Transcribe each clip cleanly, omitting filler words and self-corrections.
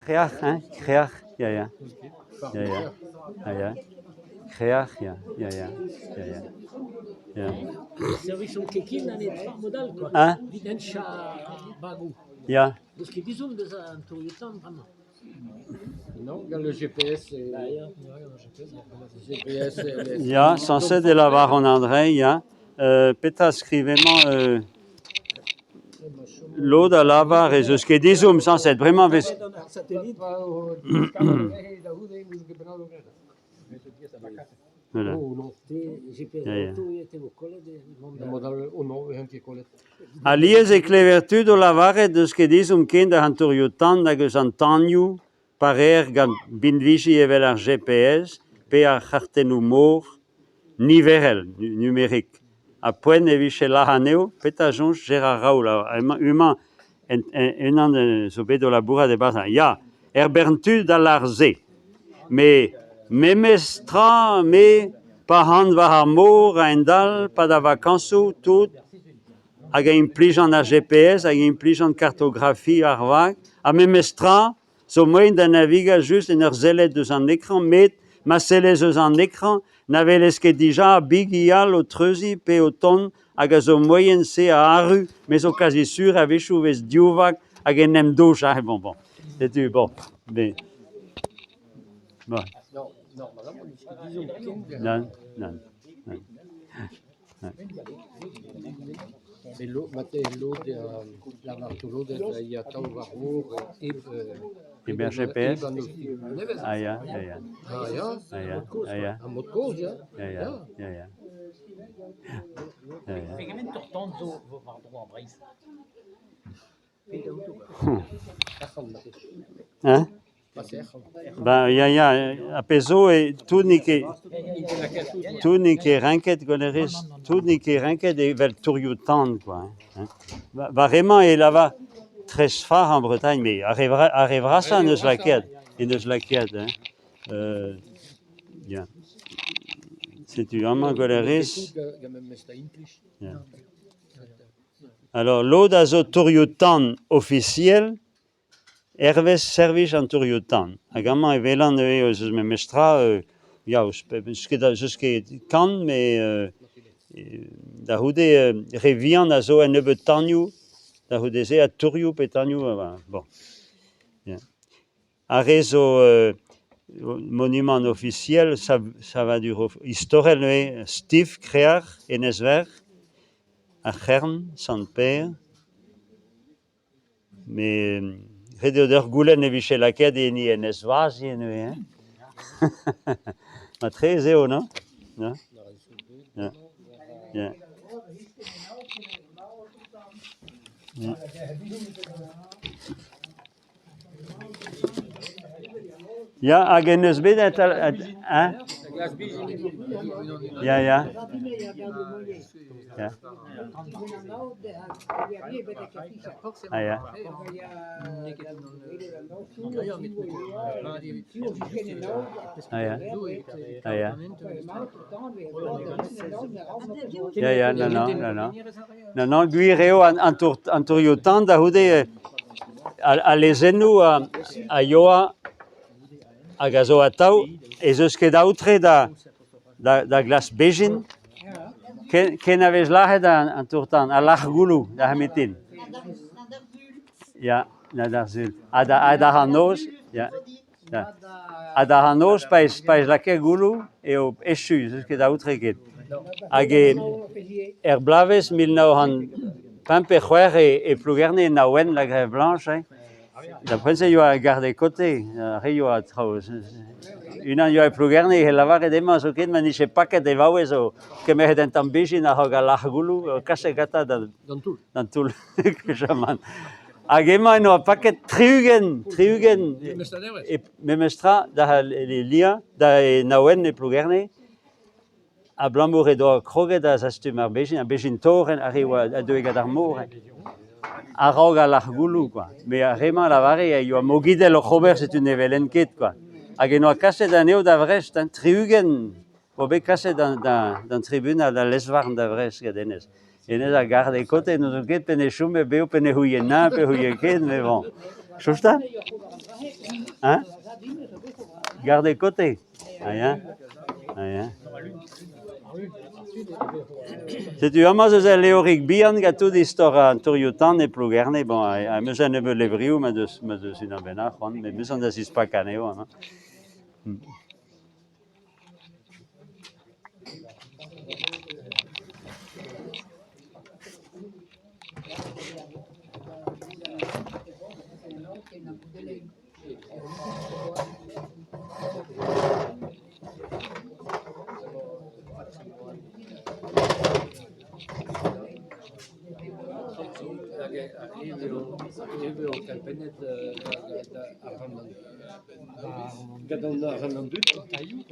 Kreach, hein? Kreach, ja. Kreach, ja. Service on kekin an et modal quoi. Hein? Vidensha bagou. Ja. Dus qui disons de ça en tout temps vraiment. Non, regarde le GPS. GPS. Ja, sanse de la Baron André, ja. Peta scrivement l'eau de lava et ce qui disons sans être vraiment voilà. Alies e clevertu do lavare de ce qui disons kind hanturiutan da gesantanju parer gan binvisi evel GPS pe a chartenu mor niverel numérique. A point de vichela haneo petajon geraraula humain un an de sobe de la bourra de basa. Ja, berntu da larze. Mais memestra me pahan va mor a endal pas da vacances tout hag implique en GPS, hag implique en cartographie arvag, a memestra so moyen da naviga juste en zelet de un écran met ma seles un écran n'avait que déjà bigial au treusi pe auton hag so moyen se a aru mais au quasi sûr avait chouves diovac hag enem douche bon c'est tu bon mais bon non. L'eau de la Bartolo de Yatau Varmour et bien GPS. Ja. Een mot koos, ja. Ja. Pegament tortant zo vardro en brise. Hein? Ben, ja, a peso et tout ni que ranket goleris, tout ni que ranket et vel touriutan quoi. Vraiment et là-bas très fort en Bretagne, mais arrivera ça ne slaquette, hein. Ja. C'est tu vraiment goleris. Alors l'eau d'azotoriutan officiel Hervé service en Touriutan. Agama et Vélan de memestra, jusqu'à quand, mais d'ahoude revient à zo en nebetanyu, d'ahoude ze à Touriu petanyu, bon. À réseau monument officiel, ça va du historien Steve Créar et Nesver, à Chern, Saint-Père, mais Redder Goulen et Vichelaked et ni Nesvaz, hein. Ma très éo, non? Ja, agenes bidet, hein? Ja. Non, guireo en Touriutan, d'ahoude a lezenu a Ioa a gazo atau, et ce qui est d'autre da glace bejin, ken avait lahed en Tourtan, a l'argoulou, da hamitin. Ja, nadarzul. Ada hanos, ja. Ada hanos, pais lake goulou, et au échu, ce qui est d'autre get. Hag blaves 1900 pampejuer et plugerne nawen la grève blanche, hein. D'après ça, il y a gardé côté. Il y a trop. Une année, il y a plus gardé. Il a des mains au mais je sais pas que des vaoues que me hedent en bégin à hoga l'argoulou, caché gata dans tout que j'amène. Agema, il y a pas que triugen. Et memestra, dans les liens, dans nawen et plus gardé. A blamour et do kroget dans astumar bégin, bégin toren, arrive à deux gadarmour. A roga l'argoulou, quoi. Mais vraiment, la varie, il y a mogide le Robert, c'est une évelenquette, quoi. A geno a cassé d'année d'Avrest, un triugen. Obe cassé dans tribunal, dans l'esvarn d'Avrest, gadenes. Et nous a gardé côté, nous a guet pene chume, beo pene huyena, pe huyeket, mais bon. Chousta? Hein? Gardez côté. Aia. Aia. Se tu amas ze leorik bian gatu distora turjutan e plugerne, bon, a musen ne levriu, ma de sina bena, mais musen das is pas caneo, hein. Even ook campagne de Arnhem. Dat dan de Arnhem doet, Ontario.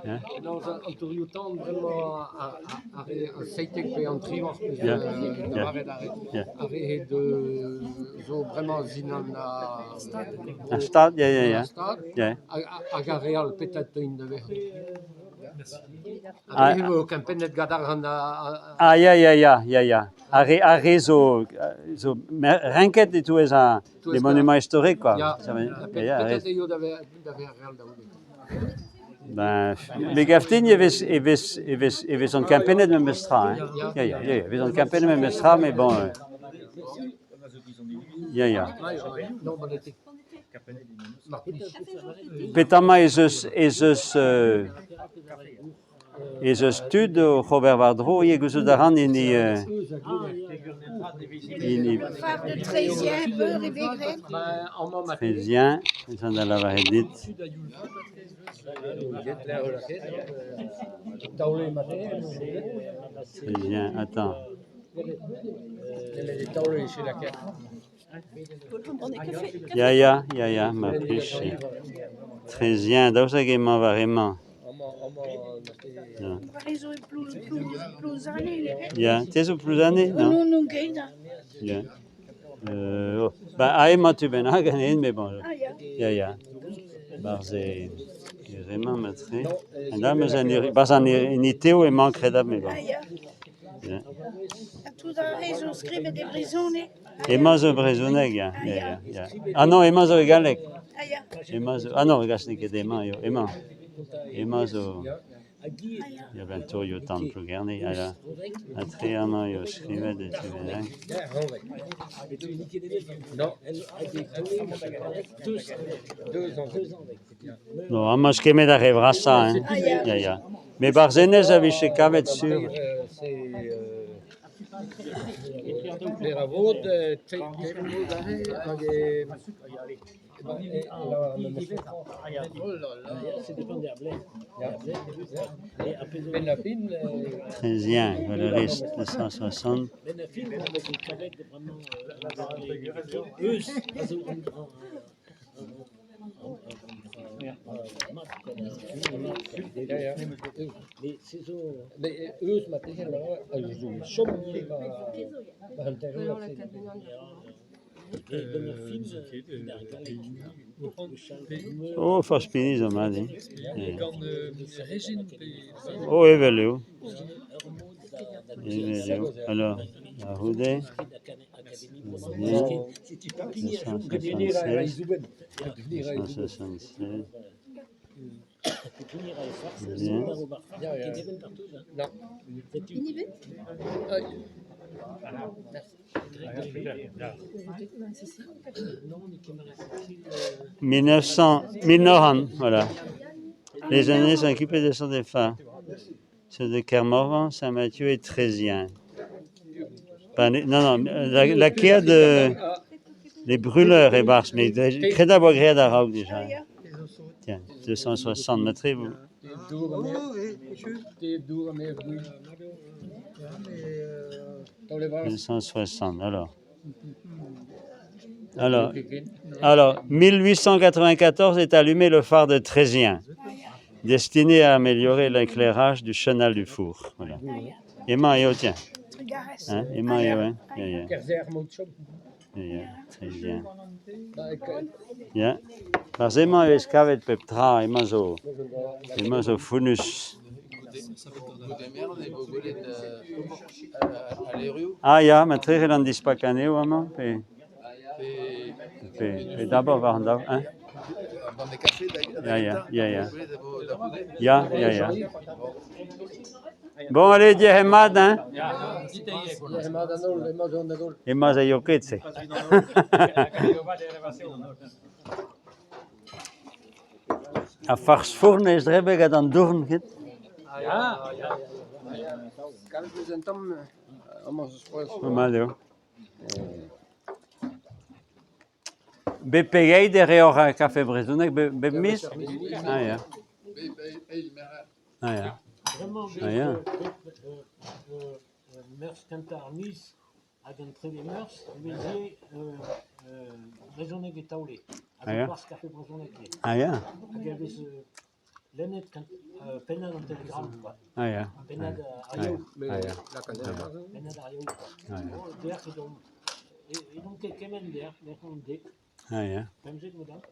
Ja. Nou, een toerjoetan vraiment een seitek bij een triwach. Ja. Ja. Arrêt de zo vraiment zinan Een stad, ja. stad. Ja. Agareal peut-être in de weg. Ah. Arrêt we campagne gadar aan Ah, ja. Arrêt zo renket et tout ça, les monuments historiques, quoi. ja. Ça veut- Peut-être ja. yo d'avoir real d'avoir. Ben, Megaftin, il y avait son campagne de Mestra, hein. Il y avait son campagne de Mestra, mais bon. Ja. Non, maar dat ik. Petama is een stud Robert Wardro, je guzu daran in die Phare de Trésien, peu rébégré. Trésien, ils sont dans la Varedit. Trésien, attends. Ja, ma piche. Trésien, dat was ik maar vraiment. Réseau est plus année. Ja, het is op plus années, non? Non, gaida. Ja. Ben, moi tu ben hagen, mais bon. Ah, ja. Ja. Maar ze vraiment maître. En dan we zijn hier, pas aan niet Theo en manque dat, mais bon. Ah, ja. Ja. Tout dans réseau scribe des brisonnées. Et moi je brisonne, ja. Ah non, et moi je galek. Ah, ja. Et moi je, ah non, regarde que des mains, et moi. Et moi je, il y avait un tour yo tant plus garni, alors. Atriama yo scrive de Tibédac. Non. 2 ans. Non, moi je keme d'arrivera ça, hein. Ja. Mais Barzenes avait chez Cavet sur. Les travaux de Trésien, valoriste 260. Oh, fast fini zo maar, hè. Oh, évalue. Alors, la Roudé. 276. 276. Bien. « 1900, voilà. Les années sont occupées de son départ. Ceux de Kermoran, Saint-Mathieu et Trésien. Non, la quai de les brûleurs et Bars, mais crée d'abord gré d'Arauk déjà. Tiens, 260 mètres, vous. 260, alors, 1894 est allumé le phare de Trésien, destiné à améliorer l'éclairage du chenal du four. Voilà. Et Mario, tiens. Hein? Et Mario, hein? Très bien. Yeah. Maar ze maar eens kavet peptra, immer so funus. Ah ja, maar terug dan die spakane, allemaal. D'abord waren daar, hein? Ja. Bon, allez, die Hemad, hein? Hemad za joketse. A fars fourne is drebega dan durn git. Kan we zijn dan allemaal gesproken. Malo. BPG de reora café brezonek be mis. Ah ja. Vraiment, mers cantarnis, à d'entrer les mers, mais raisonner des taulés. Avec parce café brezonek. Ah ja. Avec l'année peine dans télégramme, quoi. Ah ja. Peine d'Ario. La cadère. Peine d'Ario. Et donc, quelqu'un d'air, les rondés. Ah ja. Même j'ai de modèle.